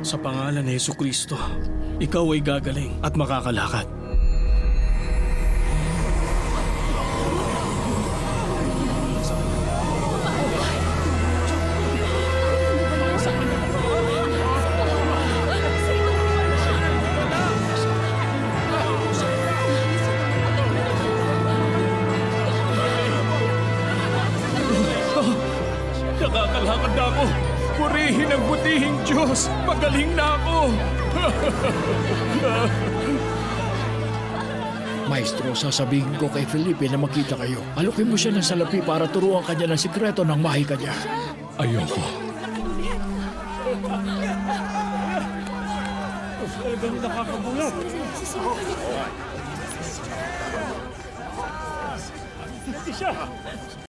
Sa pangalan ni Jesucristo, ikaw ay gagaling at makakalakad. Nakakalakad na ako! Purihin ang butihing Diyos! Magaling na ako! Maestro, sasabihin ko kay Felipe na magkita kayo. Alukin mo siya ng salapi para turuan kanya ng sikreto ng mahika niya. Ayoko. Talagang nakakabulat. Siya.